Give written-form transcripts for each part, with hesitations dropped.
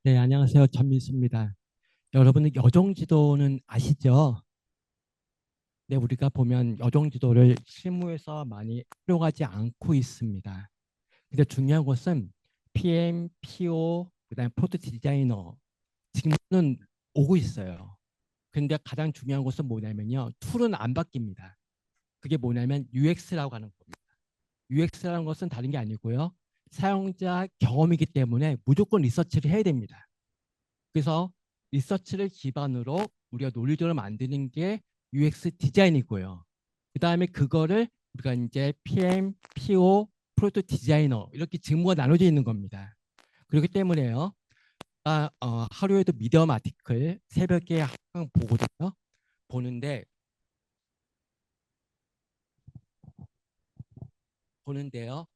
네, 안녕하세요. 전민수입니다. 여러분들 여정지도는 아시죠? 네, 우리가 보면 여정지도를 실무에서 많이 활용하지 않고 있습니다. 근데 중요한 것은 PM, PO, 그다음에 프로젝트 디자이너 지금은 오고 있어요. 근데 가장 중요한 것은 뭐냐면요. 툴은 안 바뀝니다. 그게 뭐냐면 UX라고 하는 겁니다. UX라는 것은 다른 게 아니고요. 사용자 경험이기 때문에 무조건 리서치를 해야 됩니다. 그래서 리서치를 기반으로 우리가 논리적으로 만드는 게 UX 디자인이고요. 그 다음에 그거를 우리가 이제 PM, PO, 프로젝트 디자이너 이렇게 직무가 나눠져 있는 겁니다. 그렇기 때문에요. 하루에도 미디엄 아티클 새벽에 항상 보거든요. 보는데 보는데요.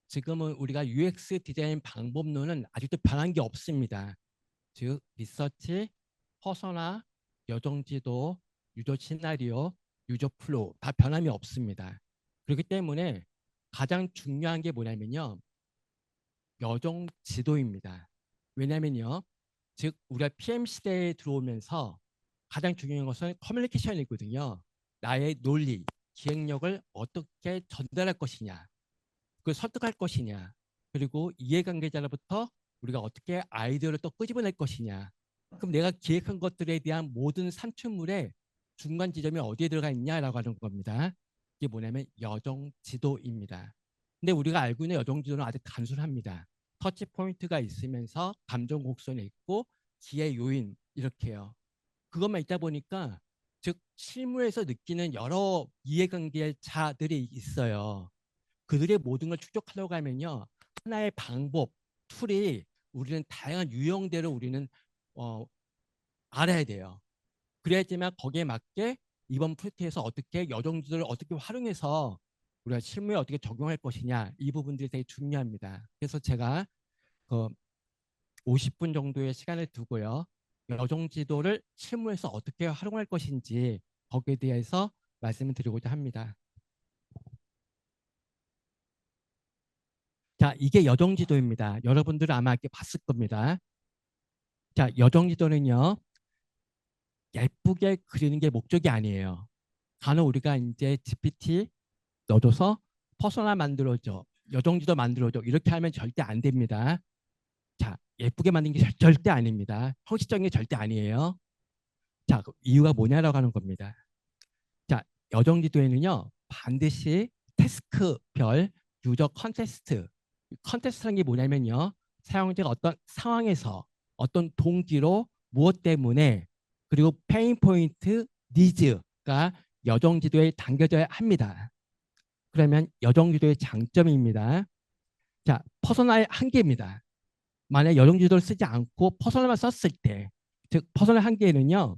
지금은 우리가 UX 디자인 방법론은 아직도 변한 게 없습니다. 즉 리서치, 퍼서나, 여정지도, 유저 시나리오, 유저 플로우 다 변함이 없습니다. 그렇기 때문에 가장 중요한 게 뭐냐면요. 여정지도입니다. 왜냐면요. 즉 우리가 PM 시대에 들어오면서 가장 중요한 것은 커뮤니케이션이거든요. 나의 논리, 기획력을 어떻게 전달할 것이냐, 그걸 설득할 것이냐, 그리고 이해관계자로부터 우리가 어떻게 아이디어를 또 끄집어낼 것이냐. 그럼 내가 기획한 것들에 대한 모든 산출물의 중간 지점이 어디에 들어가 있냐라고 하는 겁니다. 이게 뭐냐면 여정 지도입니다. 근데 우리가 알고 있는 여정 지도는 아주 단순합니다. 터치 포인트가 있으면서 감정 곡선이 있고 기회 요인 이렇게요. 그것만 있다 보니까 즉 실무에서 느끼는 여러 이해관계자들이 있어요. 그들의 모든 걸 축적하려고 하면요. 하나의 방법, 툴이 우리는 다양한 유형대로 우리는 어, 알아야 돼요. 그래야지만 거기에 맞게 이번 프로젝트에서 어떻게 여정들을 어떻게 활용해서 우리가 실무에 어떻게 적용할 것이냐 이 부분들이 되게 중요합니다. 그래서 제가 그 50분 정도의 시간을 두고요. 여정 지도를 실무에서 어떻게 활용할 것인지 거기에 대해서 말씀을 드리고자 합니다. 자, 이게 여정 지도입니다. 여러분들은 아마 이렇게 봤을 겁니다. 자, 여정 지도는요. 예쁘게 그리는 게 목적이 아니에요. 간혹 우리가 이제 GPT 넣어줘서 퍼소나 만들어줘, 여정지도 만들어줘 이렇게 하면 절대 안 됩니다. 자, 예쁘게 만든 게 절대 아닙니다. 형식적인 게 절대 아니에요. 자, 그 이유가 뭐냐라고 하는 겁니다. 자, 여정지도에는요 반드시 태스크별 유저 컨테스트라는 게 뭐냐면요 사용자가 어떤 상황에서 어떤 동기로 무엇 때문에 그리고 페인 포인트 니즈가 여정지도에 담겨져야 합니다. 그러면 여정지도의 장점입니다. 자, 퍼스널 한계입니다. 만약 여정지도를 쓰지 않고 퍼스널만 썼을 때, 즉 퍼스널 한계는요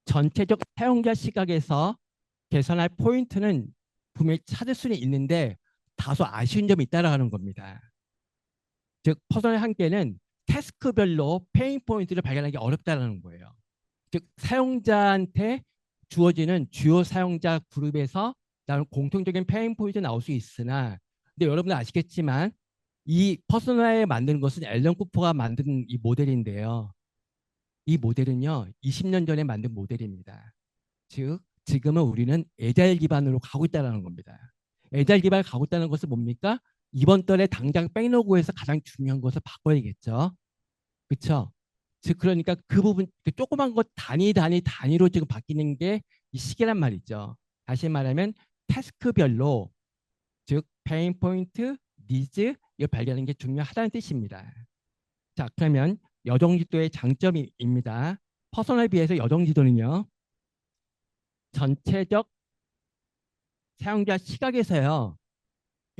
전체적 사용자 시각에서 개선할 포인트는 분명히 찾을 수는 있는데 다소 아쉬운 점이 있다라는 겁니다. 즉 퍼즐의 한계는 태스크별로 페인 포인트를 발견하기 어렵다는 거예요. 즉 사용자한테 주어지는 주요 사용자 그룹에서 나는 공통적인 페인 포인트 나올 수 있으나 근데 여러분들 아시겠지만 이 퍼스널에 만든 것은 앨런 쿠퍼가 만든 이 모델인데요. 이 모델은요 20년 전에 만든 모델입니다. 즉 지금은 우리는 에자일 기반으로 가고 있다는 겁니다. 에자일 기반을 가고 있다는 것은 뭡니까? 이번 달에 당장 백로그에서 가장 중요한 것을 바꿔야겠죠. 그렇죠? 즉 그러니까 그 부분 그 조그만 것 단위로 지금 바뀌는 게 이 시계란 말이죠. 다시 말하면 태스크별로 즉 페인 포인트, 니즈 이걸 발견하는 게 중요하다는 뜻입니다. 자 그러면 여정지도의 장점입니다. 퍼스널에 비해서 여정지도는요 전체적 사용자 시각에서요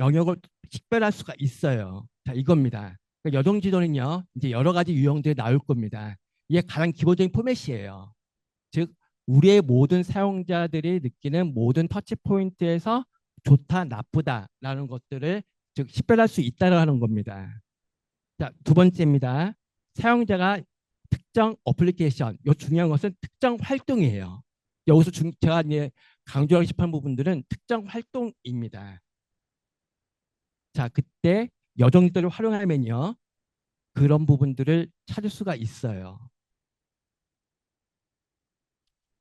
영역을 식별할 수가 있어요. 자 이겁니다. 그러니까 여정 지도는요 이제 여러 가지 유형들이 나올 겁니다. 이게 가장 기본적인 포맷이에요. 즉 우리의 모든 사용자들이 느끼는 모든 터치 포인트에서 좋다 나쁘다라는 것들을 즉 식별할 수 있다는 겁니다. 자 두 번째입니다. 사용자가 특정 어플리케이션 요 중요한 것은 특정 활동이에요. 여기서 제가 이제 강조하고 싶은 부분들은 특정 활동입니다. 자, 그때 여정지도를 활용하면요. 그런 부분들을 찾을 수가 있어요.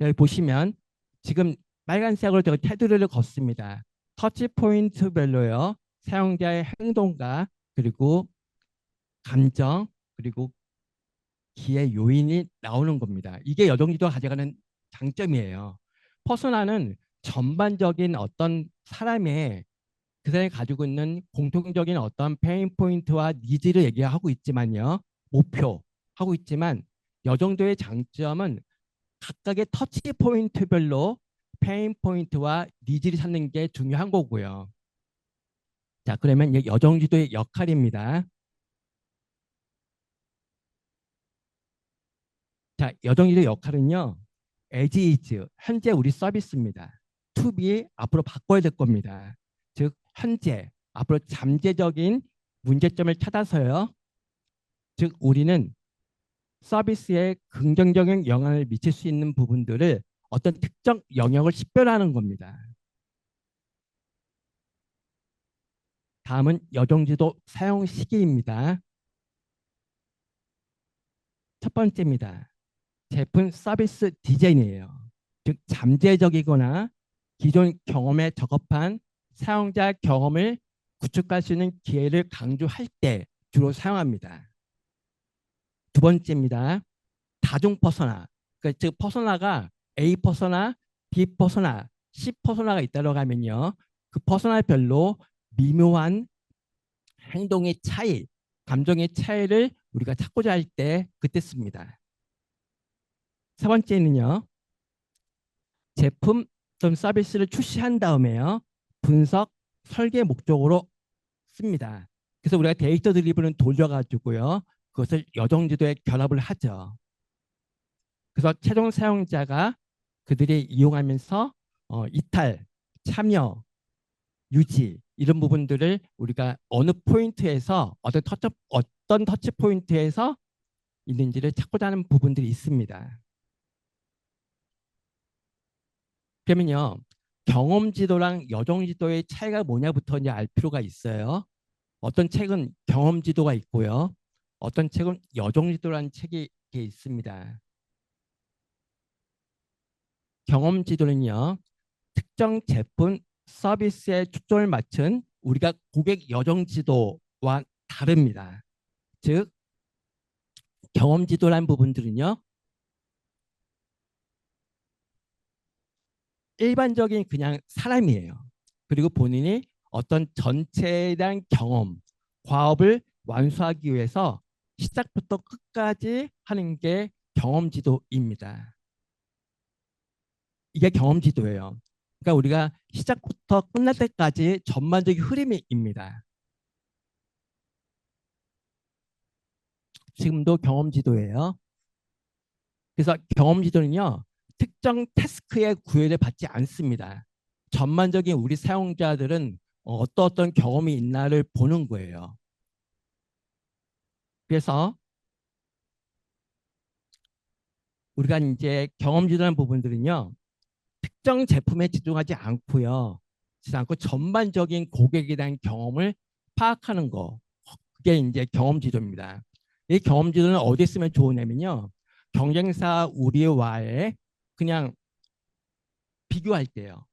여기 보시면 지금 빨간색으로 제가 테두리를 걷습니다. 터치 포인트별로요. 사용자의 행동과 그리고 감정 그리고 기의 요인이 나오는 겁니다. 이게 여정지도가 가져가는 장점이에요. 퍼소나는 전반적인 어떤 사람의 그 사람이 가지고 있는 공통적인 어떤 페인 포인트와 니즈를 얘기하고 있지만요. 목표 하고 있지만 여정도의 장점은 각각의 터치 포인트별로 페인 포인트와 니즈를 찾는 게 중요한 거고요. 자, 그러면 여정지도의 역할입니다. 자, 여정지도의 역할은요. as is, 현재 우리 서비스입니다. to be, 앞으로 바꿔야 될 겁니다. 즉, 현재, 앞으로 잠재적인 문제점을 찾아서요. 즉, 우리는 서비스에 긍정적인 영향을 미칠 수 있는 부분들을 어떤 특정 영역을 식별하는 겁니다. 다음은 여정지도 사용 시기입니다. 첫 번째입니다. 제품 서비스 디자인이에요. 즉 잠재적이거나 기존 경험에 적합한 사용자 경험을 구축할 수 있는 기회를 강조할 때 주로 사용합니다. 두 번째입니다. 다중 퍼소나. 그러니까 즉 퍼소나가 A 퍼소나, B 퍼소나, C 퍼소나가 있다고 하면요. 그 퍼소나별로 미묘한 행동의 차이, 감정의 차이를 우리가 찾고자 할 때 그때 씁니다. 세 번째는요. 제품 또는 서비스를 출시한 다음에요. 분석, 설계 목적으로 씁니다. 그래서 우리가 데이터 드리븐을 돌려가지고요. 그것을 여정지도에 결합을 하죠. 그래서 최종 사용자가 그들이 이용하면서 이탈, 참여, 유지 이런 부분들을 우리가 어느 포인트에서 어떤 터치 포인트에서 있는지를 찾고자 하는 부분들이 있습니다. 그러면요. 경험지도랑 여정지도의 차이가 뭐냐부터 이제 알 필요가 있어요. 어떤 책은 경험지도가 있고요. 어떤 책은 여정지도라는 책이 있습니다. 경험지도는요. 특정 제품 서비스에 초점을 맞춘 우리가 고객 여정지도와 다릅니다. 즉 경험지도라는 부분들은요. 일반적인 그냥 사람이에요. 그리고 본인이 어떤 전체에 대한 경험, 과업을 완수하기 위해서 시작부터 끝까지 하는 게 경험지도입니다. 이게 경험지도예요. 그러니까 우리가 시작부터 끝날 때까지 전반적인 흐름입니다. 지금도 경험지도예요. 그래서 경험지도는요. 특정 태스크의 구애를 받지 않습니다. 전반적인 우리 사용자들은 어떤 경험이 있나를 보는 거예요. 그래서 우리가 이제 경험지도라는 부분들은요. 특정 제품에 집중하지 않고요. 전반적인 고객에 대한 경험을 파악하는 거. 그게 이제 경험지도입니다. 이 경험지도는 어디에 쓰면 좋으냐면요. 경쟁사 우리와의 그냥 비교할 때요.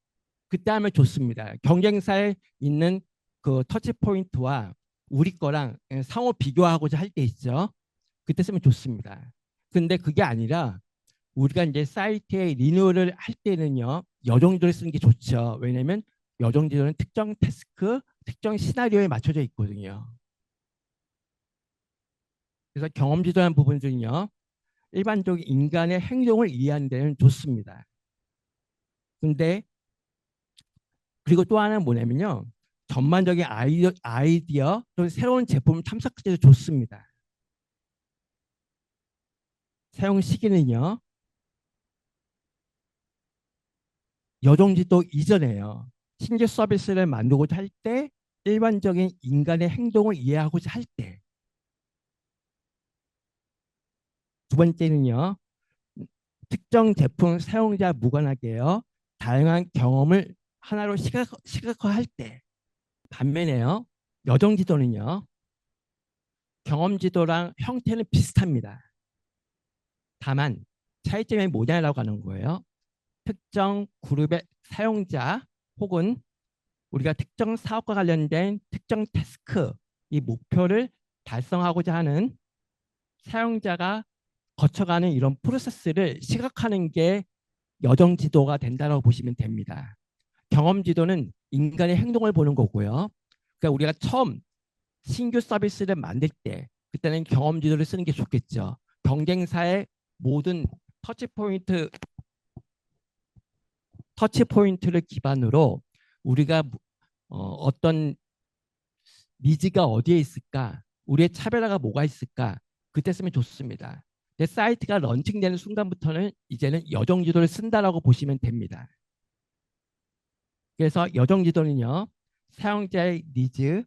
그때 하면 좋습니다. 경쟁사에 있는 그 터치 포인트와 우리 거랑 상호 비교하고자 할 때 있죠. 그때 쓰면 좋습니다. 근데 그게 아니라 우리가 이제 사이트에 리뉴얼을 할 때는요. 여정지도를 쓰는 게 좋죠. 왜냐하면 여정지도는 특정 태스크, 특정 시나리오에 맞춰져 있거든요. 그래서 경험지도라는 부분들은요. 일반적인 인간의 행동을 이해하는 데는 좋습니다. 근데 그리고 또 하나는 뭐냐면요. 전반적인 아이디어 또는 새로운 제품을 탐색할 때도 좋습니다. 사용 시기는요. 여정지도 이전에요. 신규 서비스를 만들고자 할 때, 일반적인 인간의 행동을 이해하고자 할 때. 두 번째는요. 특정 제품 사용자 무관하게요. 다양한 경험을 하나로 시각화할 때. 반면에요. 여정지도는요. 경험지도랑 형태는 비슷합니다. 다만 차이점이 뭐냐라고 하는 거예요. 특정 그룹의 사용자 혹은 우리가 특정 사업과 관련된 특정 태스크, 이 목표를 달성하고자 하는 사용자가 거쳐가는 이런 프로세스를 시각하는 게 여정 지도가 된다고 보시면 됩니다. 경험 지도는 인간의 행동을 보는 거고요. 그러니까 우리가 처음 신규 서비스를 만들 때 그때는 경험 지도를 쓰는 게 좋겠죠. 경쟁사의 모든 터치 포인트 터치 포인트를 기반으로 우리가 어떤 니즈가 어디에 있을까? 우리의 차별화가 뭐가 있을까? 그때 쓰면 좋습니다. 내 사이트가 런칭되는 순간부터는 이제는 여정 지도를 쓴다라고 보시면 됩니다. 그래서 여정 지도는요, 사용자의 니즈,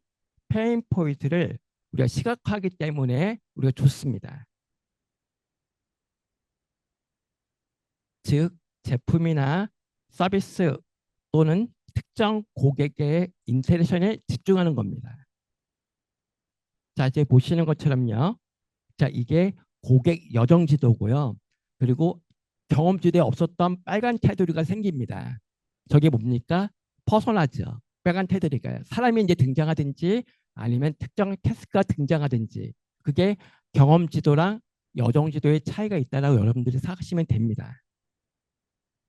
페인 포인트를 우리가 시각화하기 때문에 우리가 좋습니다. 즉, 제품이나 서비스 또는 특정 고객의 인터랙션에 집중하는 겁니다. 자, 이제 보시는 것처럼요. 자, 이게 고객 여정 지도고요. 그리고 경험 지도에 없었던 빨간 테두리가 생깁니다. 저게 뭡니까? 퍼소나죠. 빨간 테두리가요. 사람이 이제 등장하든지 아니면 특정 태스크가 등장하든지 그게 경험 지도랑 여정 지도의 차이가 있다라고 여러분들이 생각하시면 됩니다.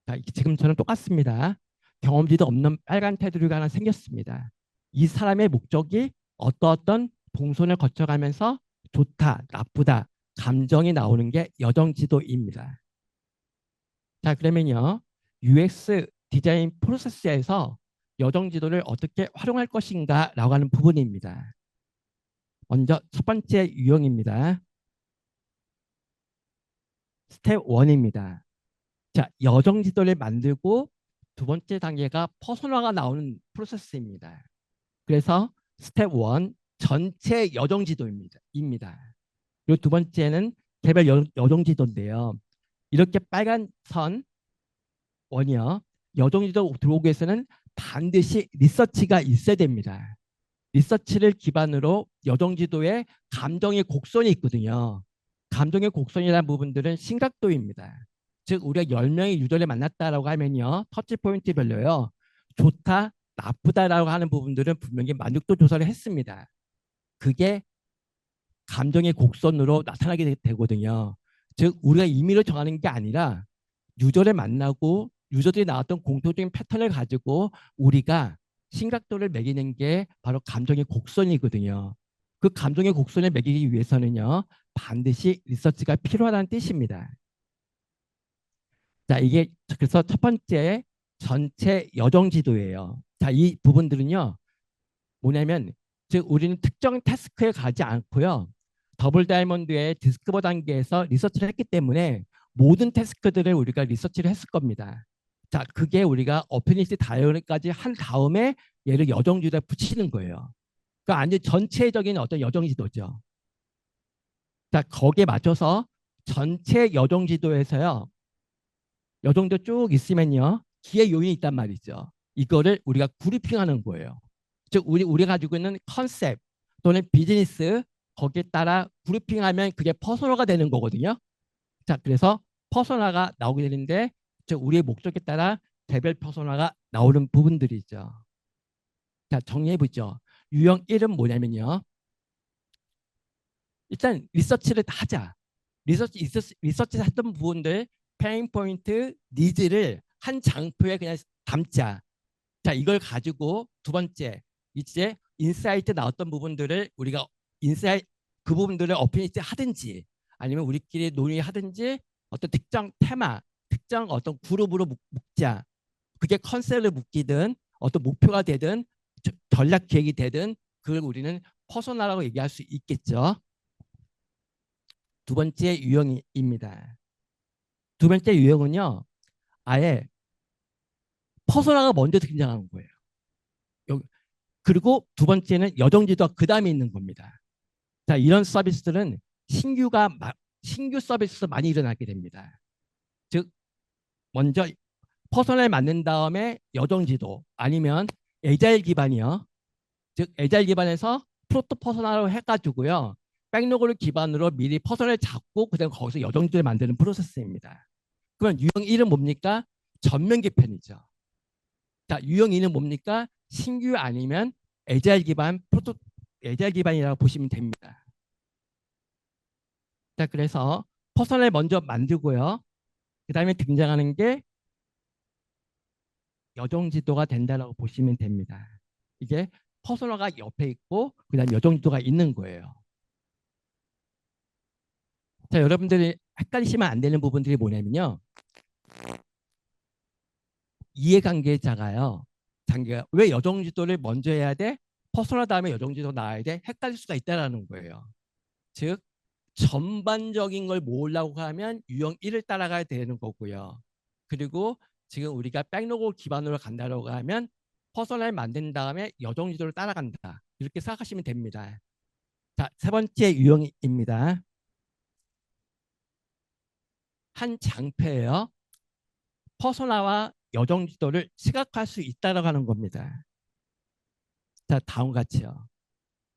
자, 지금처럼 똑같습니다. 경험 지도 없는 빨간 테두리가 하나 생겼습니다. 이 사람의 목적이 어떤 동선을 거쳐가면서 좋다, 나쁘다, 감정이 나오는 게 여정 지도입니다. 자, 그러면요. UX 디자인 프로세스에서 여정 지도를 어떻게 활용할 것인가라고 하는 부분입니다. 먼저 첫 번째 유형입니다. 스텝 1입니다. 자, 여정 지도를 만들고 두 번째 단계가 퍼소나가 나오는 프로세스입니다. 그래서 스텝 1 전체 여정 지도입니다. 그리고 두 번째는 개별 여정 지도인데요. 이렇게 빨간 선 원이요. 여정 지도 들어오기 위해서는 반드시 리서치가 있어야 됩니다. 리서치를 기반으로 여정 지도에 감정의 곡선이 있거든요. 감정의 곡선이라는 부분들은 심각도입니다. 즉 우리가 10명의 유저를 만났다라고 하면요. 터치 포인트별로요. 좋다, 나쁘다라고 하는 부분들은 분명히 만족도 조사를 했습니다. 그게 감정의 곡선으로 나타나게 되거든요. 즉 우리가 임의로 정하는 게 아니라 유저를 만나고 유저들이 나왔던 공통적인 패턴을 가지고 우리가 심각도를 매기는 게 바로 감정의 곡선이거든요. 그 감정의 곡선을 매기기 위해서는요. 반드시 리서치가 필요하다는 뜻입니다. 자, 이게 그래서 첫 번째 전체 여정 지도예요. 자, 이 부분들은요. 뭐냐면 즉 우리는 특정 태스크에 가지 않고요. 더블 다이아몬드의 디스커버 단계에서 리서치를 했기 때문에 모든 태스크들을 우리가 리서치를 했을 겁니다. 자, 그게 우리가 어피니티 다이어리까지 한 다음에 얘를 여정지도에 붙이는 거예요. 그러니까 완전 전체적인 어떤 여정지도죠. 자, 거기에 맞춰서 전체 여정지도에서요. 여정도 쭉 있으면요. 기회 요인이 있단 말이죠. 이거를 우리가 그룹핑하는 거예요. 즉 우리가 가지고 있는 컨셉 또는 비즈니스 거기에 따라 그룹핑하면 그게 퍼소나가 되는 거거든요. 자, 그래서 퍼소나가 나오게 되는데 즉 우리의 목적에 따라 개별 퍼소나가 나오는 부분들이죠. 자, 정리해 보죠. 유형 1은 뭐냐면요. 일단 리서치를 하자. 리서치 했던 부분들 페인 포인트, 니즈를 한 장표에 그냥 담자. 자, 이걸 가지고 두 번째 이제 인사이트 나왔던 부분들을 우리가 인사이트 그 부분들을 어피니티 하든지 아니면 우리끼리 논의하든지 어떤 특정 테마, 특정 어떤 그룹으로 묶자. 그게 컨셉을 묶이든 어떤 목표가 되든 전략 계획이 되든 그걸 우리는 퍼소나라고 얘기할 수 있겠죠. 두 번째 유형입니다. 두 번째 유형은요. 아예 퍼소나가 먼저 등장하는 거예요. 그리고 두 번째는 여정지도가 그 다음에 있는 겁니다. 자, 이런 서비스들은 신규 서비스 많이 일어나게 됩니다. 즉 먼저 퍼스널 만든 다음에 여정지도 아니면 에자일 기반이요. 즉 에자일 기반에서 프로토 퍼스널로 해가지고요. 백로그를 기반으로 미리 퍼즐을 잡고 그다음 거기서 여정지도를 만드는 프로세스입니다. 그러면 유형 1은 뭡니까? 전면 개편이죠. 자, 유형 2는 뭡니까? 신규 아니면 에자일 기반 에자일 기반이라고 보시면 됩니다. 자, 그래서 퍼즐을 먼저 만들고요. 그다음에 등장하는 게 여정지도가 된다라고 보시면 됩니다. 이게 퍼즐러가 옆에 있고 그다음 여정지도가 있는 거예요. 자, 여러분들이 헷갈리시면 안 되는 부분들이 뭐냐면요. 이해관계자가요. 장기가 왜 여정지도를 먼저 해야 돼? 퍼스널 다음에 여정지도 나와야 돼? 헷갈릴 수가 있다라는 거예요. 즉 전반적인 걸 모으려고 하면 유형 1을 따라가야 되는 거고요. 그리고 지금 우리가 백로그 기반으로 간다고 하면 퍼스널 만든 다음에 여정지도를 따라간다. 이렇게 생각하시면 됩니다. 자, 세 번째 유형입니다. 한 장표예요. 퍼스널와 여정지도를 시각화할 수 있다라고 하는 겁니다. 자, 다음과 같이요.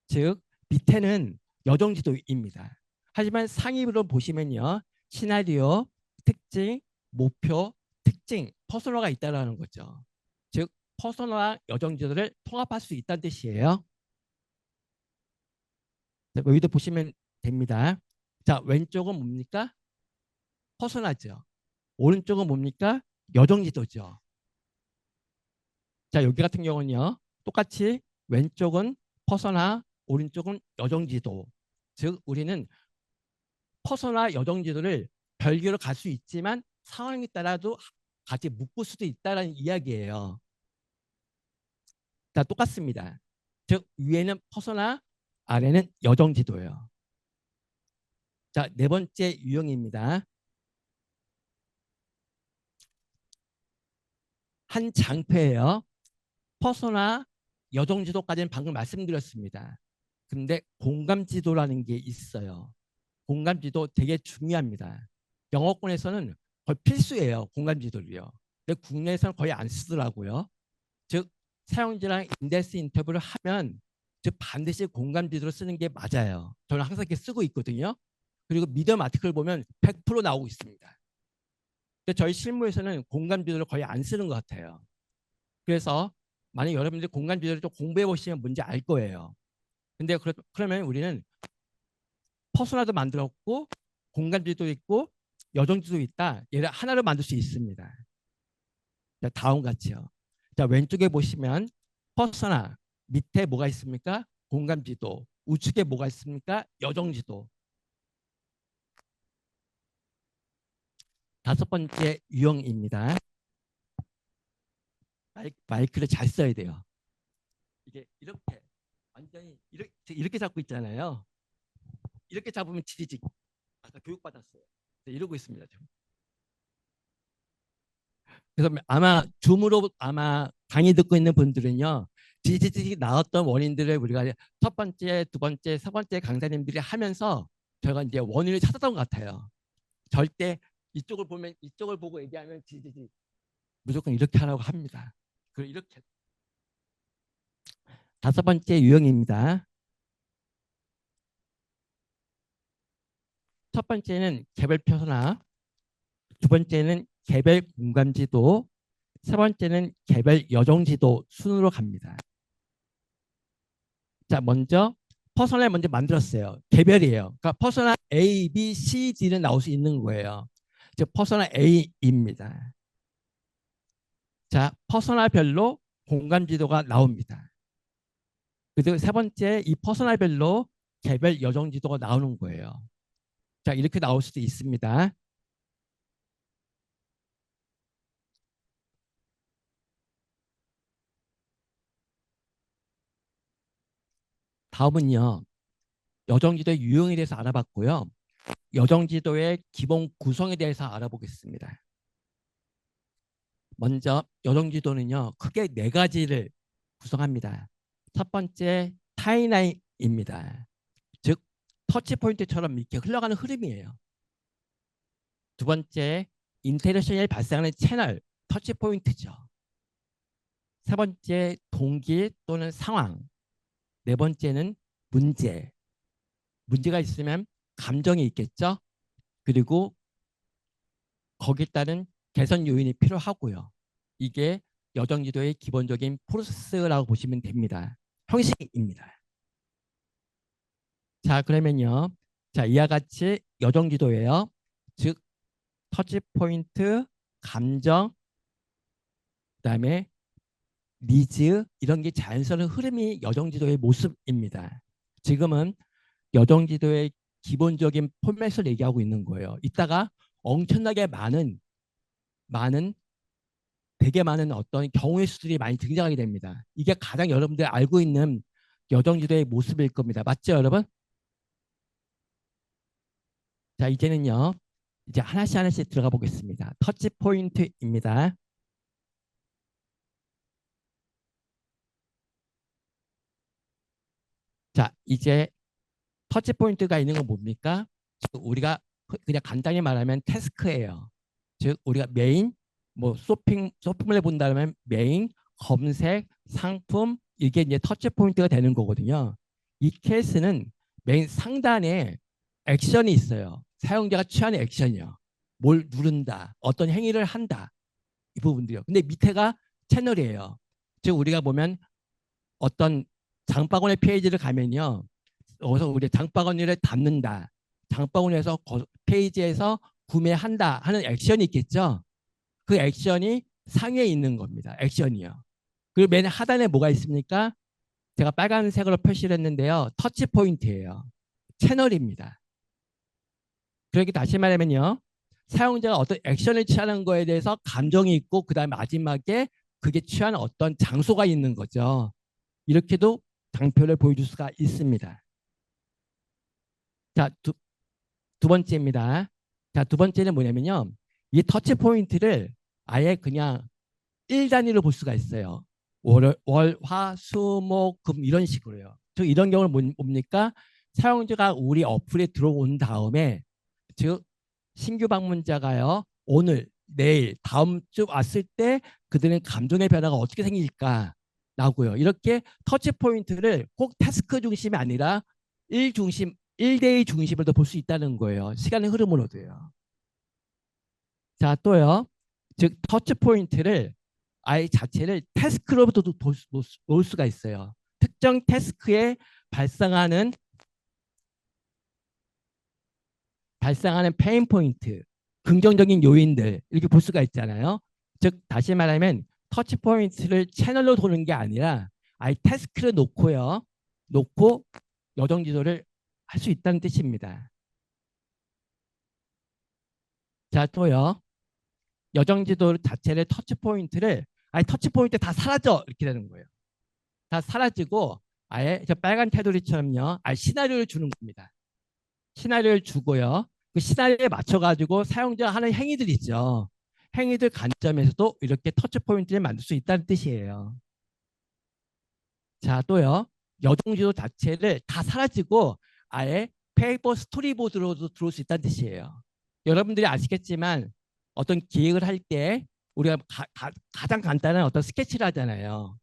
즉 밑에는 여정지도입니다. 하지만 상위로 보시면요. 시나리오, 특징, 목표, 특징, 퍼스널가 있다는 거죠. 즉 퍼스널과 여정지도를 통합할 수 있다는 뜻이에요. 자, 여기도 보시면 됩니다. 자, 왼쪽은 뭡니까? 퍼스널죠. 오른쪽은 뭡니까? 여정지도죠. 자, 여기 같은 경우는요. 똑같이 왼쪽은 퍼스널, 오른쪽은 여정지도. 즉 우리는 퍼스널 여정지도를 별개로 갈 수 있지만 상황에 따라도 같이 묶을 수도 있다는 이야기예요. 다 똑같습니다. 즉 위에는 퍼스널, 아래는 여정지도예요. 자, 네 번째 유형입니다. 한 장표예요. 퍼스널, 여정지도까지는 방금 말씀드렸습니다. 근데 공감지도라는 게 있어요. 공감지도 되게 중요합니다. 영어권에서는 거의 필수예요. 공감지도를요. 근데 국내에서는 거의 안 쓰더라고요. 즉 사용자랑 인덱스 인터뷰를 하면 즉 반드시 공감지도를 쓰는 게 맞아요. 저는 항상 이렇게 쓰고 있거든요. 그리고 미디엄 아티클 보면 100% 나오고 있습니다. 근데 저희 실무에서는 공감지도를 거의 안 쓰는 것 같아요. 그래서 만약 여러분들이 공감지도를 좀 공부해 보시면 뭔지 알 거예요. 근데 그러면 우리는 퍼스널도 만들었고 공간지도 있고 여정지도 있다. 얘를 하나로 만들 수 있습니다. 자, 다음 같이요. 자, 왼쪽에 보시면 퍼스널 밑에 뭐가 있습니까? 공간지도. 우측에 뭐가 있습니까? 여정지도. 다섯 번째 유형입니다. 마이크를 잘 써야 돼요. 이게 이렇게 완전히 이렇게 잡고 있잖아요. 이렇게 잡으면 지지직. 아까 교육받았어요. 이러고 있습니다. 지금. 그래서 아마 줌으로 아마 강의 듣고 있는 분들은요. 지지직이 나왔던 원인들을 우리가 첫 번째, 두 번째, 세 번째 강사님들이 하면서 저희가 이제 원인을 찾았던 것 같아요. 절대 이쪽을 보면 이쪽을 보고 얘기하면 지지직 무조건 이렇게 하라고 합니다. 그리고 이렇게 다섯 번째 유형입니다. 첫 번째는 개별 표준화, 두 번째는 개별 공간지도, 세 번째는 개별 여정지도 순으로 갑니다. 자, 먼저 퍼스널 먼저 만들었어요. 개별이에요. 그러니까 퍼스널 A, B, C, D는 나올 수 있는 거예요. 즉 퍼스널 A입니다. 자, 퍼스널별로 공간 지도가 나옵니다. 그리고 세 번째 이 퍼스널별로 개별 여정 지도가 나오는 거예요. 자, 이렇게 나올 수도 있습니다. 다음은요. 여정지도의 유형에 대해서 알아봤고요. 여정지도의 기본 구성에 대해서 알아보겠습니다. 먼저 여정지도는요. 크게 네 가지를 구성합니다. 첫 번째 타임라인입니다. 즉 터치 포인트처럼 이렇게 흘러가는 흐름이에요. 두 번째 인터랙션이 발생하는 채널 터치 포인트죠. 세 번째 동기 또는 상황. 네 번째는 문제. 문제가 있으면 감정이 있겠죠. 그리고 거기에 따른 개선 요인이 필요하고요. 이게 여정지도의 기본적인 프로세스라고 보시면 됩니다. 형식입니다. 자, 그러면요. 자, 이와 같이 여정지도예요. 즉, 터치 포인트, 감정, 그다음에 니즈 이런 게 자연스러운 흐름이 여정지도의 모습입니다. 지금은 여정지도의 기본적인 포맷을 얘기하고 있는 거예요. 이따가 엄청나게 많은 되게 많은 어떤 경우의 수들이 많이 등장하게 됩니다. 이게 가장 여러분들 알고 있는 여정지도의 모습일 겁니다. 맞죠, 여러분? 자, 이제는요. 이제 하나씩 들어가 보겠습니다. 터치 포인트입니다. 자, 이제 터치 포인트가 있는 건 뭡니까? 즉, 우리가 그냥 간단히 말하면 태스크예요. 즉, 우리가 메인, 뭐 쇼핑을 본다면 메인, 검색, 상품 이게 이제 터치 포인트가 되는 거거든요. 이 케이스는 메인 상단에 액션이 있어요. 사용자가 취하는 액션이요. 뭘 누른다, 어떤 행위를 한다 이 부분들이요. 근데 밑에가 채널이에요. 즉 우리가 보면 어떤 장바구니 페이지를 가면요. 여기서 우리 장바구니를 닫는다. 장바구니에서 페이지에서 구매한다 하는 액션이 있겠죠. 그 액션이 상위에 있는 겁니다. 액션이요. 그리고 맨 하단에 뭐가 있습니까? 제가 빨간색으로 표시를 했는데요. 터치 포인트예요. 채널입니다. 그렇게 다시 말하면요. 사용자가 어떤 액션을 취하는 거에 대해서 감정이 있고 그다음에 마지막에 그게 취한 어떤 장소가 있는 거죠. 이렇게도 장표를 보여줄 수가 있습니다. 자, 두 번째입니다. 자, 두 번째는 뭐냐면요. 이 터치 포인트를 아예 그냥 1단위로 볼 수가 있어요. 화, 수, 목, 금 이런 식으로요. 즉 이런 경우는 뭡니까? 사용자가 우리 어플에 들어온 다음에 즉 신규 방문자가요. 오늘, 내일, 다음 주 왔을 때 그들의 감정의 변화가 어떻게 생길까? 라고요. 이렇게 터치 포인트를 꼭 태스크 중심이 아니라 일 중심, 1대1 중심으로도 볼 수 있다는 거예요. 시간의 흐름으로도요. 자, 또요. 즉 터치 포인트를 아예 자체를 태스크로부터 놓을 수가 있어요. 특정 태스크에 발생하는 페인 포인트, 긍정적인 요인들 이렇게 볼 수가 있잖아요. 즉 다시 말하면 터치 포인트를 채널로 도는 게 아니라 아예 태스크를 놓고 여정 지도를 할 수 있다는 뜻입니다. 자, 또요. 여정 지도 자체를 터치 포인트를 아예 터치 포인트 다 사라져 이렇게 되는 거예요. 다 사라지고 아예 저 빨간 테두리처럼요. 아예 시나리오를 주는 겁니다. 시나리오를 주고요. 그 시나리오에 맞춰가지고 사용자가 하는 행위들 있죠. 행위들 관점에서도 이렇게 터치 포인트를 만들 수 있다는 뜻이에요. 자, 또요. 여정지도 자체를 다 사라지고 아예 페이퍼 스토리보드로도 들어올 수 있다는 뜻이에요. 여러분들이 아시겠지만 어떤 기획을 할 때 우리가 가장 간단한 어떤 스케치를 하잖아요.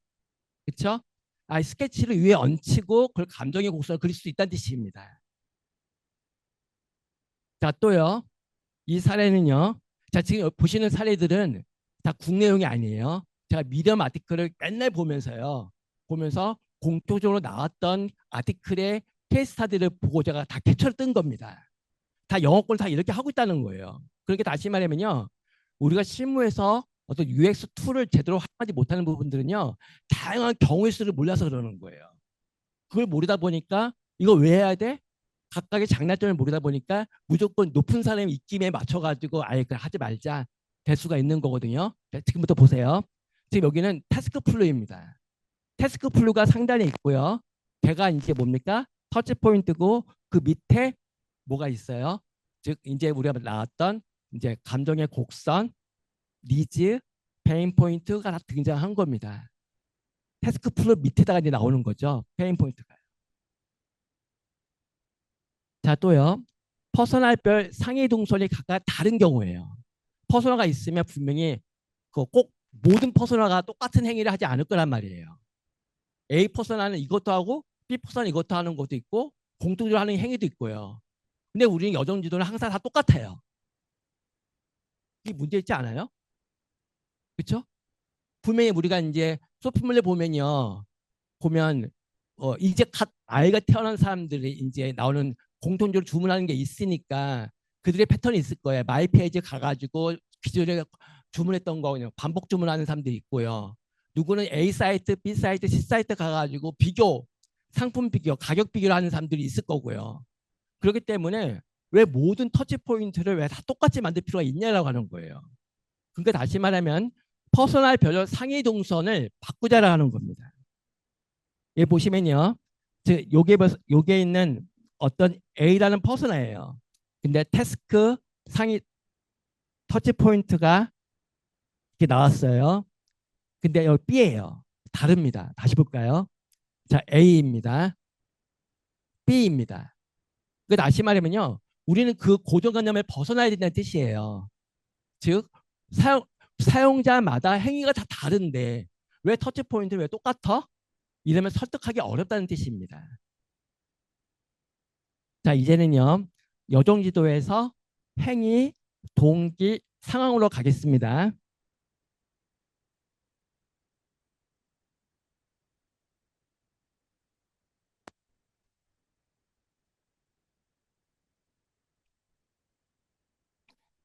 그렇죠? 아, 스케치를 위에 얹히고 그걸 감정의 곡선을 그릴 수 있다는 뜻입니다. 자, 또요. 이 사례는요. 자, 지금 보시는 사례들은 다 국내용이 아니에요. 제가 미디엄 아티클을 맨날 보면서 공통적으로 나왔던 아티클의 케이스스타디를 보고 제가 다 캡처를 뜬 겁니다. 다 영어권 다 이렇게 하고 있다는 거예요. 그렇게 다시 말하면요. 우리가 실무에서 어떤 UX 툴을 제대로 하지 못하는 부분들은요. 다양한 경우의 수를 몰라서 그러는 거예요. 그걸 모르다 보니까 이거 왜 해야 돼? 각각의 장단점을 모르다 보니까 무조건 높은 사람의 입김에 맞춰가지고 아예 그냥 하지 말자 될 수가 있는 거거든요. 자, 지금부터 보세요. 지금 여기는 태스크 플루입니다. 태스크 플루가 상단에 있고요. 걔가 이제 뭡니까? 터치 포인트고 그 밑에 뭐가 있어요? 즉 이제 우리가 나왔던 이제 감정의 곡선, 니즈, 페인 포인트가 다 등장한 겁니다. 태스크 플루 밑에다가 이제 나오는 거죠. 페인 포인트가. 자, 또요. 퍼스널별 상위 동선이 각각 다른 경우예요. 퍼스널가 있으면 분명히 꼭 모든 퍼스널가 똑같은 행위를 하지 않을 거란 말이에요. A 퍼스널은 이것도 하고 B 퍼스널은 이것도 하는 것도 있고 공통적으로 하는 행위도 있고요. 근데 우리는 여정 지도는 항상 다 똑같아요. 이게 문제 있지 않아요? 그렇죠? 분명히 우리가 이제 쇼핑몰에 보면 이제 갓 아이가 태어난 사람들이 이제 나오는 공통적으로 주문하는 게 있으니까 그들의 패턴이 있을 거예요. 마이페이지 가가지고 기존에 주문했던 거 그냥 반복 주문하는 사람들이 있고요. 누구는 A 사이트, B 사이트, C 사이트 가가지고 상품 비교, 가격 비교를 하는 사람들이 있을 거고요. 그렇기 때문에 왜 모든 터치 포인트를 왜 다 똑같이 만들 필요가 있냐라고 하는 거예요. 그러니까 다시 말하면 퍼스널 별로 상위 동선을 바꾸자라고 하는 겁니다. 여기 보시면요. 요게 있는 어떤 A라는 퍼스널이에요. 근데 태스크 상위 터치 포인트가 이렇게 나왔어요. 근데 여기 B예요. 다릅니다. 다시 볼까요? 자, A입니다. B입니다. 그 다시 말하면요. 우리는 그 고정관념을 벗어나야 된다는 뜻이에요. 즉 사용자마다 행위가 다 다른데 왜 터치 포인트 왜 똑같아? 이러면 설득하기 어렵다는 뜻입니다. 자, 이제는요. 여정지도에서 행위, 동기, 상황으로 가겠습니다.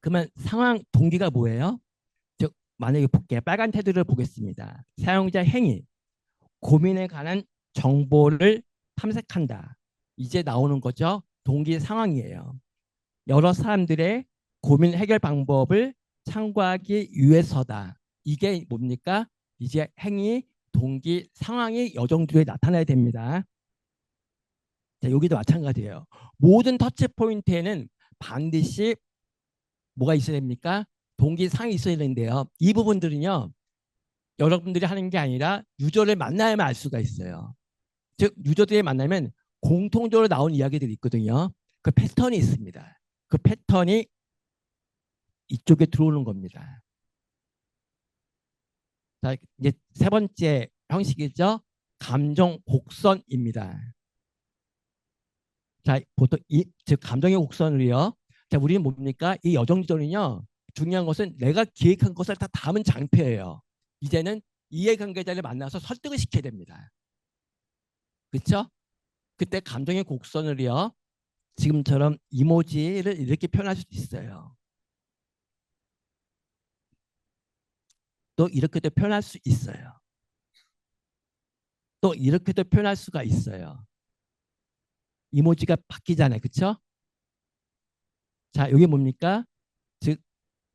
그러면 상황, 동기가 뭐예요? 즉, 만약에 볼게요. 빨간 테두리를 보겠습니다. 사용자 행위, 고민에 관한 정보를 탐색한다. 이제 나오는 거죠. 동기 상황이에요. 여러 사람들의 고민 해결 방법을 참고하기 위해서다. 이게 뭡니까? 이제 행위, 동기, 상황이 여정주에 나타나야 됩니다. 자, 여기도 마찬가지예요. 모든 터치 포인트에는 반드시 뭐가 있어야 됩니까? 동기, 상이 있어야 되는데요. 이 부분들은요. 여러분들이 하는 게 아니라 유저를 만나야만 알 수가 있어요. 즉 유저들이 만나면 공통적으로 나온 이야기들이 있거든요. 그 패턴이 있습니다. 그 패턴이 이쪽에 들어오는 겁니다. 자, 이제 세 번째 형식이죠. 감정 곡선입니다. 자, 보통 즉 감정의 곡선을요. 자, 우리는 뭡니까? 이 여정지도는요. 중요한 것은 내가 기획한 것을 다 담은 장표예요. 이제는 이해관계자를 만나서 설득을 시켜야 됩니다. 그렇죠? 그때 감정의 곡선을요. 지금처럼 이모지를 이렇게 표현할 수 있어요. 또 이렇게도 표현할 수 있어요. 또 이렇게도 표현할 수가 있어요. 이모지가 바뀌잖아요. 그렇죠? 자, 여기 뭡니까? 즉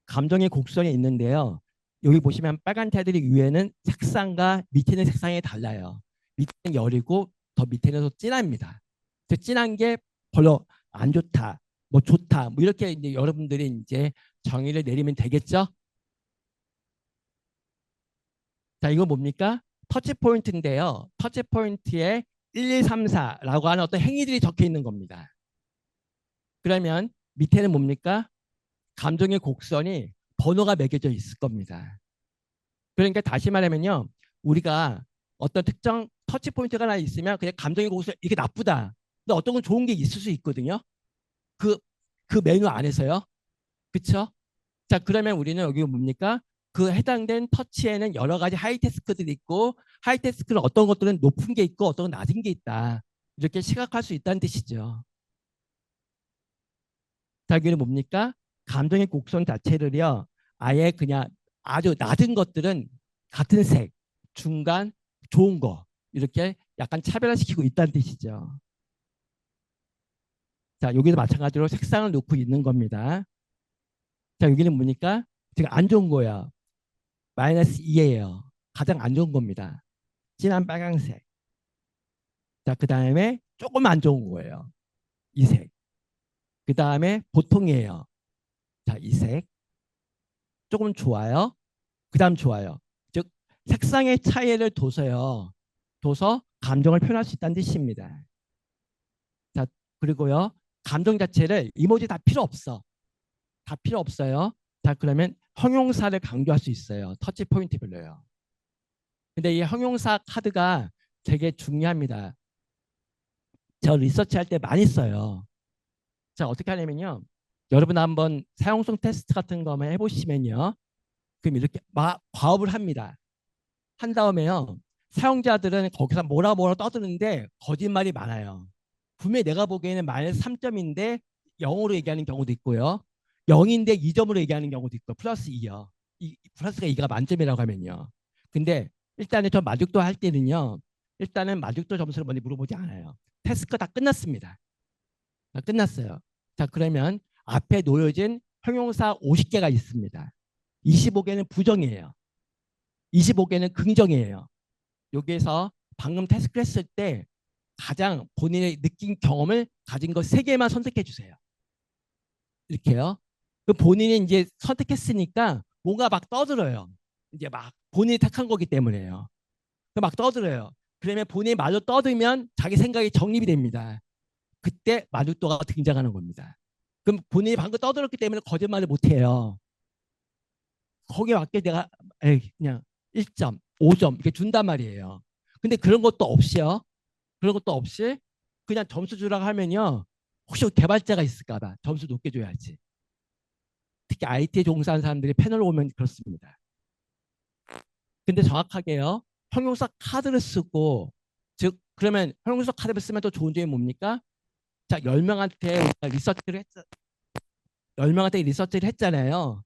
감정의 곡선이 있는데요. 여기 보시면 빨간 테두리 위에는 색상과 밑에는 색상이 달라요. 밑에는 열이고 더 밑에는 더 진합니다. 그 진한 게 별로 안 좋다, 뭐 좋다, 뭐 이렇게 이제 여러분들이 이제 정의를 내리면 되겠죠? 자, 이거 뭡니까? 터치 포인트인데요. 터치 포인트에 1, 2, 3, 4라고 하는 어떤 행위들이 적혀 있는 겁니다. 그러면 밑에는 뭡니까? 감정의 곡선이 번호가 매겨져 있을 겁니다. 그러니까 다시 말하면요. 우리가 어떤 특정 터치 포인트가 하나 있으면 그냥 감정의 곡선 이게 나쁘다. 근데 어떤 건 좋은 게 있을 수 있거든요. 그, 그 메뉴 안에서요. 그쵸? 자, 그러면 우리는 여기 뭡니까? 그 해당된 터치에는 여러 가지 하이태스크들이 있고 하이태스크는 어떤 것들은 높은 게 있고 어떤 건 낮은 게 있다. 이렇게 시각할 수 있다는 뜻이죠. 자, 여기는 뭡니까? 감정의 곡선 자체를요. 아예 그냥 아주 낮은 것들은 같은 색, 중간, 좋은 거 이렇게 약간 차별화시키고 있다는 뜻이죠. 자, 여기도 마찬가지로 색상을 놓고 있는 겁니다. 자, 여기는 뭡니까? 지금 안 좋은 거야. 마이너스 2예요. 가장 안 좋은 겁니다. 진한 빨강색. 자, 그 다음에 조금 안 좋은 거예요. 이 색. 그 다음에 보통이에요. 자, 이 색. 조금 좋아요. 그 다음 좋아요. 즉, 색상의 차이를 둬서 감정을 표현할 수 있다는 뜻입니다. 자, 그리고요. 감정 자체를 이모지 다 필요 없어. 다 필요 없어요. 자, 그러면 형용사를 강조할 수 있어요. 터치 포인트별로요. 근데 이 형용사 카드가 되게 중요합니다. 저 리서치 할 때 많이 써요. 자, 어떻게 하냐면요. 여러분 한번 사용성 테스트 같은 거 한번 해보시면요. 그럼 이렇게 막 과업을 합니다. 한 다음에요. 사용자들은 거기서 뭐라 떠드는데 거짓말이 많아요. 분명히 내가 보기에는 마이너스 3점인데 0으로 얘기하는 경우도 있고요. 0인데 2점으로 얘기하는 경우도 있고 플러스 2요. 플러스가 2가 만점이라고 하면요. 근데 일단은 저 만족도 할 때는요. 일단은 만족도 점수를 먼저 물어보지 않아요. 테스트가 다 끝났습니다. 다 끝났어요. 자, 그러면 앞에 놓여진 형용사 50개가 있습니다. 25개는 부정이에요. 25개는 긍정이에요. 여기에서 방금 테스트를 했을 때 가장 본인의 느낀 경험을 가진 거 3개만 선택해 주세요. 이렇게요. 그 본인이 이제 선택했으니까 뭔가 막 떠들어요. 이제 막 본인이 택한 거기 때문에요. 막 떠들어요. 그러면 본인이 말로 떠들면 자기 생각이 정립이 됩니다. 그때 만족도가 등장하는 겁니다. 그럼 본인이 방금 떠들었기 때문에 거짓말을 못 해요. 거기에 맞게 내가 그냥 1점, 5점 이렇게 준단 말이에요. 근데 그런 것도 없이요. 그런 것도 없이 그냥 점수 주라고 하면요. 혹시 개발자가 있을까봐 점수 높게 줘야지. 특히 IT에 종사하는 사람들이 패널 오면 그렇습니다. 근데 정확하게요. 형용사 카드를 쓰고 즉 그러면 형용사 카드를 쓰면 또 좋은 점이 뭡니까? 자, 10명한테 리서치를 10명한테 리서치를 했잖아요.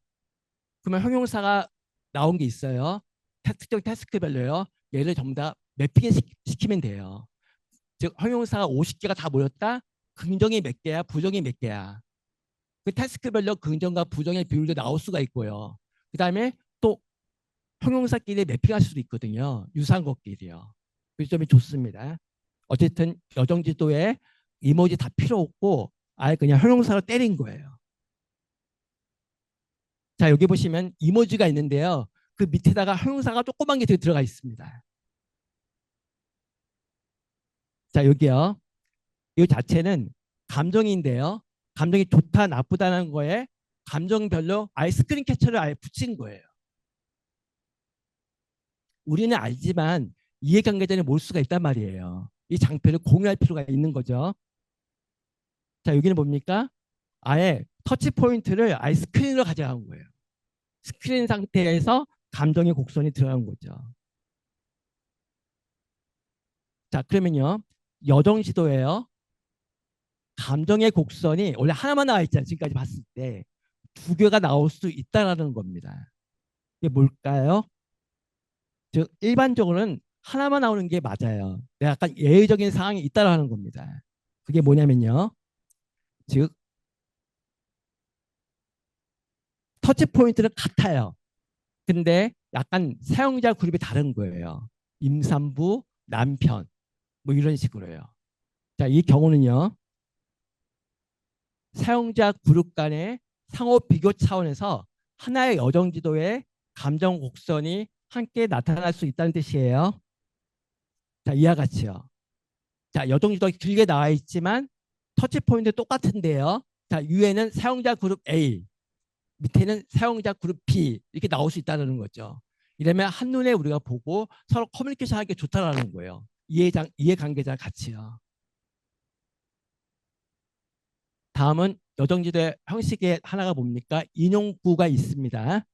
그러면 형용사가 나온 게 있어요. 특정 태스크별로요. 얘를 전부 다 매핑 시키면 돼요. 즉 형용사가 50개가 다 모였다. 긍정이 몇 개야, 부정이 몇 개야. 그 태스크별로 긍정과 부정의 비율도 나올 수가 있고요. 그다음에 또 형용사끼리 매핑할 수도 있거든요. 유사한 것끼리요. 그 점이 좋습니다. 어쨌든 여정지도에 이모지 다 필요 없고 아예 그냥 형용사로 때린 거예요. 자, 여기 보시면 이모지가 있는데요. 그 밑에다가 형용사가 조그만 게 들어가 있습니다. 자, 여기요. 이 자체는 감정인데요. 감정이 좋다, 나쁘다는 거에 감정별로 아예 스크린 캡처를 아예 붙인 거예요. 우리는 알지만 이해관계자는 모를 수가 있단 말이에요. 이 장표를 공유할 필요가 있는 거죠. 자, 여기는 뭡니까? 아예 터치 포인트를 아예 스크린으로 가져간 거예요. 스크린 상태에서 감정의 곡선이 들어간 거죠. 자, 그러면요. 여정 지도예요. 감정의 곡선이 원래 하나만 나와 있잖아요. 지금까지 봤을 때 2개가 나올 수 있다라는 겁니다. 이게 뭘까요? 즉 일반적으로는 하나만 나오는 게 맞아요. 약간 예외적인 상황이 있다라는 겁니다. 그게 뭐냐면요. 즉 터치 포인트는 같아요. 근데 약간 사용자 그룹이 다른 거예요. 임산부, 남편 뭐 이런 식으로요. 자, 이 경우는요. 사용자 그룹 간의 상호 비교 차원에서 하나의 여정 지도에 감정 곡선이 함께 나타날 수 있다는 뜻이에요. 자, 이와 같이요. 자, 여정 지도가 길게 나와 있지만 터치 포인트 똑같은데요. 자, 위에는 사용자 그룹 A, 밑에는 사용자 그룹 B 이렇게 나올 수 있다는 거죠. 이러면 한눈에 우리가 보고 서로 커뮤니케이션 하기 좋다라는 거예요. 이해관계자 같이요. 다음은 여정지대 형식의 하나가 뭡니까? 인용구가 있습니다.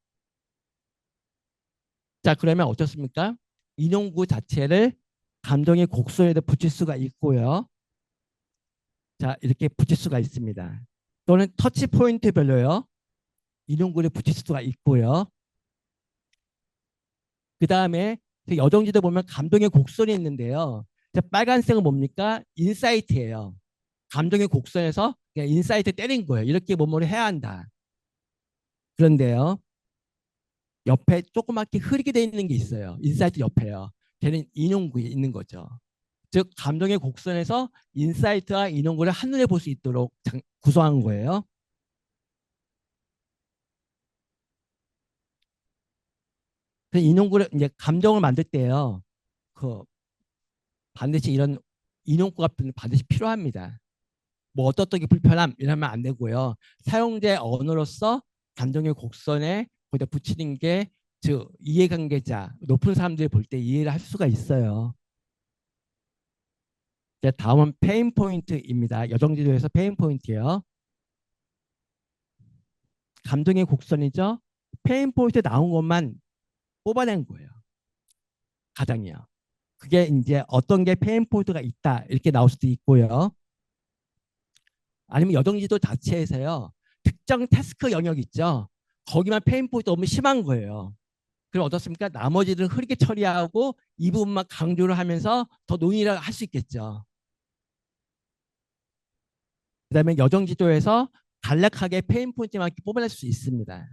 자, 그러면 어떻습니까? 인용구 자체를 감정의 곡선에다 붙일 수가 있고요. 자, 이렇게 붙일 수가 있습니다. 또는 터치 포인트별로요. 인용구를 붙일 수가 있고요. 그 다음에 여정지대 보면 감정의 곡선이 있는데요. 자, 빨간색은 뭡니까? 인사이트예요. 감정의 곡선에서 그냥 인사이트 때린 거예요. 이렇게 뭐뭐를 해야 한다. 그런데요. 옆에 조그맣게 흐리게 돼 있는 게 있어요. 인사이트 옆에요. 걔는 인용구에 있는 거죠. 즉 감정의 곡선에서 인사이트와 인용구를 한눈에 볼 수 있도록 구성한 거예요. 그 인용구를 이제 감정을 만들 때요. 그 반드시 이런 인용구가 반드시 필요합니다. 뭐 어떻게 불편함 이러면 안 되고요. 사용자의 언어로서 감정의 곡선에 거기다 붙이는 게 즉 이해관계자 높은 사람들이 볼 때 이해를 할 수가 있어요. 이제 다음은 페인 포인트입니다. 여정지도에서 페인 포인트예요. 감정의 곡선이죠. 페인 포인트 나온 것만 뽑아낸 거예요. 가장이요. 그게 이제 어떤 게 페인 포인트가 있다 이렇게 나올 수도 있고요. 아니면 여정지도 자체에서요. 특정 태스크 영역 있죠. 거기만 페인 포인트 너무 심한 거예요. 그럼 어떻습니까? 나머지를 흐리게 처리하고 이 부분만 강조를 하면서 더 논의를 할 수 있겠죠. 그다음에 여정지도에서 간략하게 페인 포인트만 뽑아낼 수 있습니다.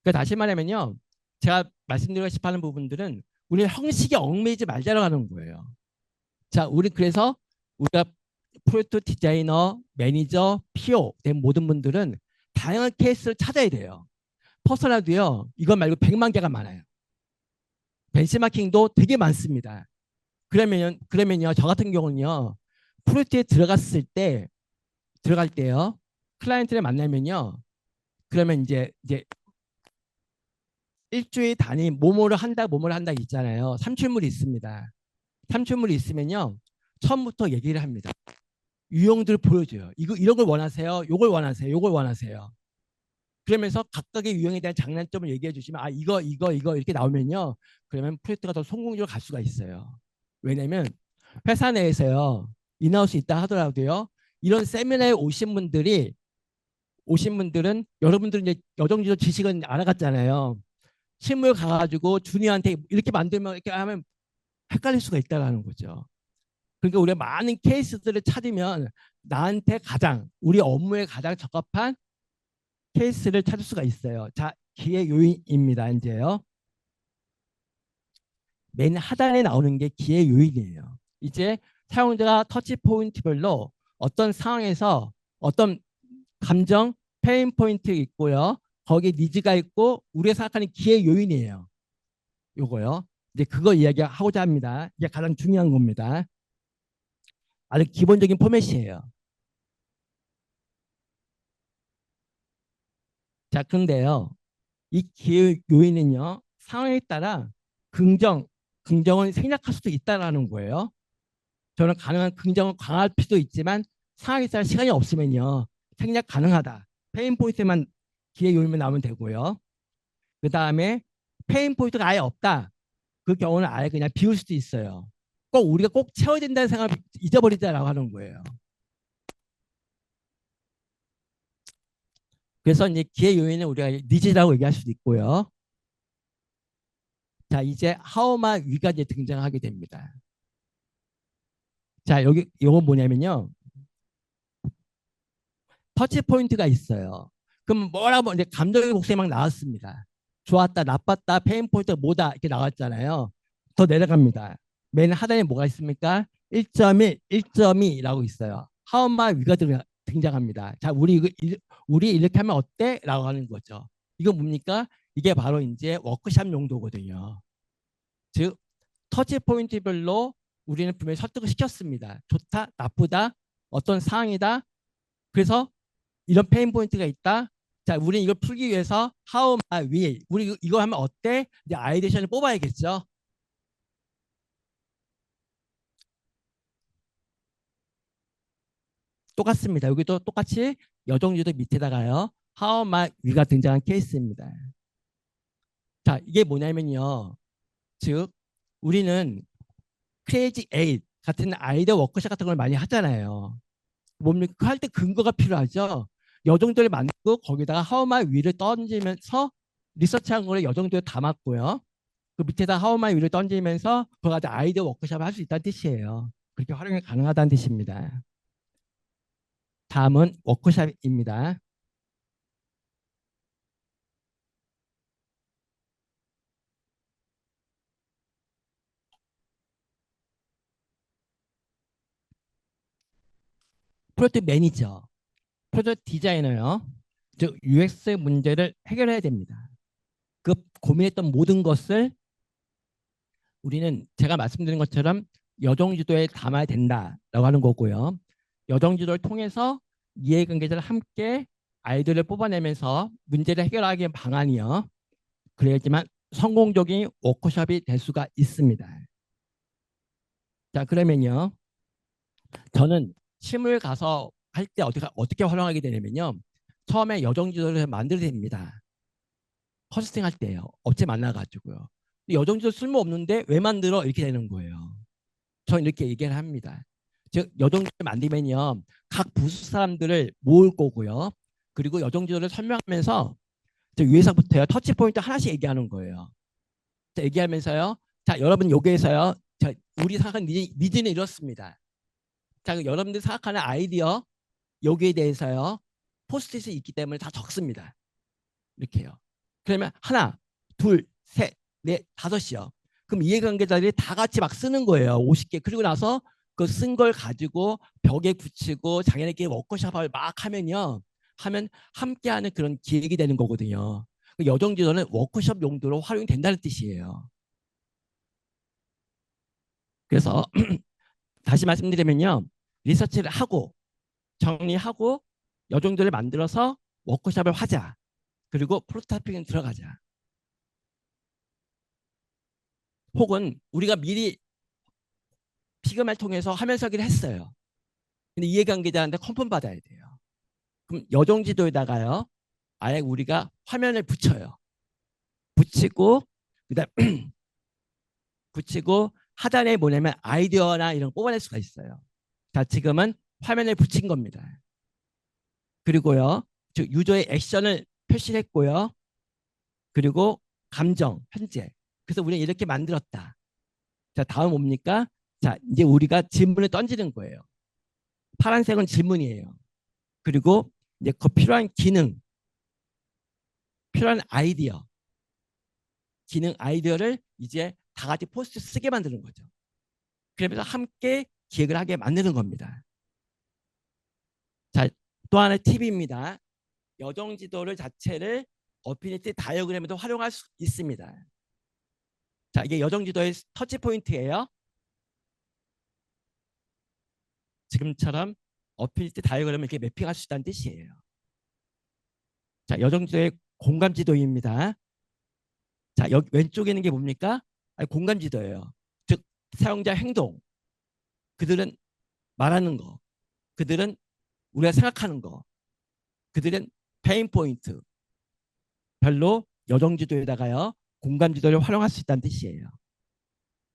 그러니까 다시 말하면요. 제가 말씀드리고 싶어 하는 부분들은 우리 형식에 얽매이지 말자고 하는 거예요. 자, 우리 그래서 우리가 프로젝트 디자이너, 매니저, PO 된 모든 분들은 다양한 케이스를 찾아야 돼요. 퍼스널도요. 이것 말고 100만 개가 많아요. 벤치마킹도 되게 많습니다. 그러면요. 저 같은 경우는요. 프로젝트에 들어갈 때요. 클라이언트를 만나면요. 그러면 이제 일주일 단위 뭐뭐를 한다 있잖아요. 삼출물이 있습니다. 삼출물이 있으면요. 처음부터 얘기를 합니다. 유형들을 보여줘요. 이런 걸 원하세요? 요걸 원하세요? 요걸 원하세요? 그러면서 각각의 유형에 대한 장단점을 얘기해 주시면 이거 이렇게 나오면요. 그러면 프로젝트가 더 성공적으로 갈 수가 있어요. 왜냐면 회사 내에서요. 인하우스 있다 하더라도요. 이런 세미나에 오신 분들은 여러분들은 이제 여정지도 지식은 알아갔잖아요. 실물 가가지고 주니어한테 이렇게 만들면 이렇게 하면 헷갈릴 수가 있다는 거죠. 그러니까 우리가 많은 케이스들을 찾으면 나한테 우리 업무에 가장 적합한 케이스를 찾을 수가 있어요. 자, 기회 요인입니다. 이제요. 맨 하단에 나오는 게 기회 요인이에요. 이제 사용자가 터치 포인트별로 어떤 상황에서 어떤 감정, 페인 포인트 있고요. 거기에 니즈가 있고 우리가 생각하는 기회 요인이에요. 요거요. 이제 그거 이야기하고자 합니다. 이게 가장 중요한 겁니다. 아주 기본적인 포맷이에요. 자, 근데요. 이 기회 요인은요. 상황에 따라 긍정, 긍정은 생략할 수도 있다라는 거예요. 저는 가능한 긍정을 강할 필요도 있지만 상황에 따라 시간이 없으면요. 생략 가능하다. 페인 포인트만 기회 요인만 나오면 되고요. 그 다음에 페인 포인트가 아예 없다. 그 경우는 아예 그냥 비울 수도 있어요. 우리가 꼭 채워야 된다는 생각을 잊어버리자라고 하는 거예요. 그래서 이제 기회 요인은 우리가 니즈라고 얘기할 수도 있고요. 자, 이제 하우마 위가 이제 등장하게 됩니다. 자, 요건 뭐냐면요. 터치 포인트가 있어요. 그럼 뭐라고 이제 감정의 곡선이 막 나왔습니다. 좋았다, 나빴다, 페인 포인트 뭐다 이렇게 나왔잖아요. 더 내려갑니다. 맨 하단에 뭐가 있습니까? 1.1, 1.2라고 있어요. 하우마 위가 등장합니다. 자, 우리 이렇게 하면 어때? 라고 하는 거죠. 이거 뭡니까? 이게 바로 이제 워크샵 용도거든요. 즉, 터치 포인트별로 우리는 분명히 설득을 시켰습니다. 좋다, 나쁘다, 어떤 상황이다. 그래서 이런 페인 포인트가 있다. 자, 우리는 이걸 풀기 위해서 how my will. 우리 이거 하면 어때? 이제 아이디어션을 뽑아야겠죠. 똑같습니다. 여기도 똑같이 여정주도 밑에다가요. how my will가 등장한 케이스입니다. 자, 이게 뭐냐면요. 즉, 우리는 크레이지 에잇 같은 아이디어 워크숍 같은 걸 많이 하잖아요. 뭡니까? 할 때 근거가 필요하죠. 여정도를 만들고 거기다가 how my will을 던지면서 리서치한 거를 여정도에 담았고요. 그 밑에다 how my will을 던지면서 그거 가지고 아이디어 워크숍을 할 수 있다는 뜻이에요. 그렇게 활용이 가능하다는 뜻입니다. 다음은 워크숍입니다. 프로젝트 매니저, 프로젝트 디자이너요. 즉 UX 문제를 해결해야 됩니다. 그 고민했던 모든 것을 우리는 제가 말씀드린 것처럼 여정지도에 담아야 된다라고 하는 거고요. 여정지도를 통해서 이해관계자를 함께 아이디어를 뽑아내면서 문제를 해결하기 위한 방안이요. 그래야지만 성공적인 워크숍이 될 수가 있습니다. 자, 그러면요. 저는 실물 가서 할 때 어떻게 활용하게 되냐면요. 처음에 여정 지도를 만들어야 됩니다. 컨설팅 할 때요. 업체 만나가지고요. 여정 지도 쓸모 없는데 왜 만들어? 이렇게 되는 거예요. 저는 이렇게 얘기를 합니다. 즉 여정 지도를 만들면요. 각 부서 사람들을 모을 거고요. 그리고 여정 지도를 설명하면서 위에서부터요. 터치 포인트 하나씩 얘기하는 거예요. 자, 얘기하면서요. 자, 여러분 여기에서요. 자, 우리 생각하는 니즈는 이렇습니다. 자, 여러분들 생각하는 아이디어 여기에 대해서요. 포스트잇이 있기 때문에 다 적습니다. 이렇게요. 그러면 하나, 둘, 셋, 넷, 다섯이요. 그럼 이해관계자들이 다 같이 막 쓰는 거예요. 50개. 그리고 나서 그 쓴 걸 가지고 벽에 붙이고 자기네끼리 워크숍을 막 하면요. 하면 함께하는 그런 기획이 되는 거거든요. 여정지도는 워크숍 용도로 활용이 된다는 뜻이에요. 그래서 다시 말씀드리면요. 리서치를 하고 정리하고 여정지도를 만들어서 워크숍을 하자. 그리고 프로토타이핑에 들어가자. 혹은 우리가 미리 피그마를 통해서 화면 설계를 했어요. 근데 이해관계자한테 컨펌 받아야 돼요. 그럼 여정지도에다가요. 아예 우리가 화면을 붙여요. 붙이고 그다음 붙이고 하단에 뭐냐면 아이디어나 이런 거 뽑아낼 수가 있어요. 자, 지금은 화면을 붙인 겁니다. 그리고요. 즉 유저의 액션을 표시를 했고요. 그리고 감정, 현재. 그래서 우리는 이렇게 만들었다. 자, 다음 뭡니까? 자, 이제 우리가 질문을 던지는 거예요. 파란색은 질문이에요. 그리고 이제 그 필요한 기능, 필요한 아이디어, 기능 아이디어를 이제 다 같이 포스트 쓰게 만드는 거죠. 그러면서 함께 기획을 하게 만드는 겁니다. 자, 또 하나의 팁입니다. 여정 지도를 자체를 어피니티 다이어그램에도 활용할 수 있습니다. 자, 이게 여정 지도의 터치 포인트예요. 지금처럼 어피니티 다이어그램을 이렇게 매핑할 수 있다는 뜻이에요. 자, 여정 지도의 공감 지도입니다. 자, 여기 왼쪽에 있는 게 뭡니까? 아니, 공간 지도예요. 즉 사용자 행동, 그들은 말하는 거, 그들은 우리가 생각하는 거, 그들은 페인 포인트, 별로 여정 지도에다가요 공간 지도를 활용할 수 있다는 뜻이에요.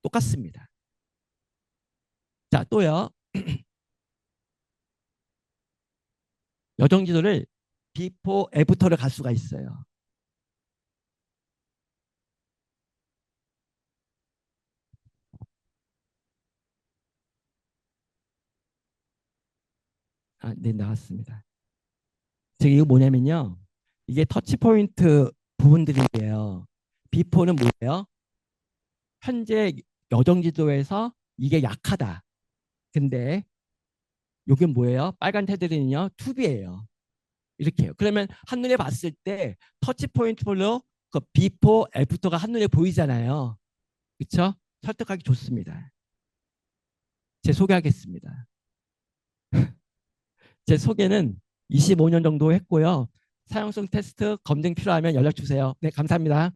똑같습니다. 자, 또요. 여정 지도를 비포 애프터를 갈 수가 있어요. 아, 네, 나왔습니다. 즉 이거 뭐냐면요. 이게 터치 포인트 부분들이에요. 비포는 뭐예요? 현재 여정 지도에서 이게 약하다. 근데 이게 뭐예요? 빨간 테두리는요. 투비예요. 이렇게요. 그러면 한눈에 봤을 때 터치 포인트로 그 비포 애프터가 한눈에 보이잖아요. 그렇죠? 설득하기 좋습니다. 제 소개하겠습니다. 제 소개는 25년 정도 했고요. 사용성 테스트 검증 필요하면 연락 주세요. 네, 감사합니다.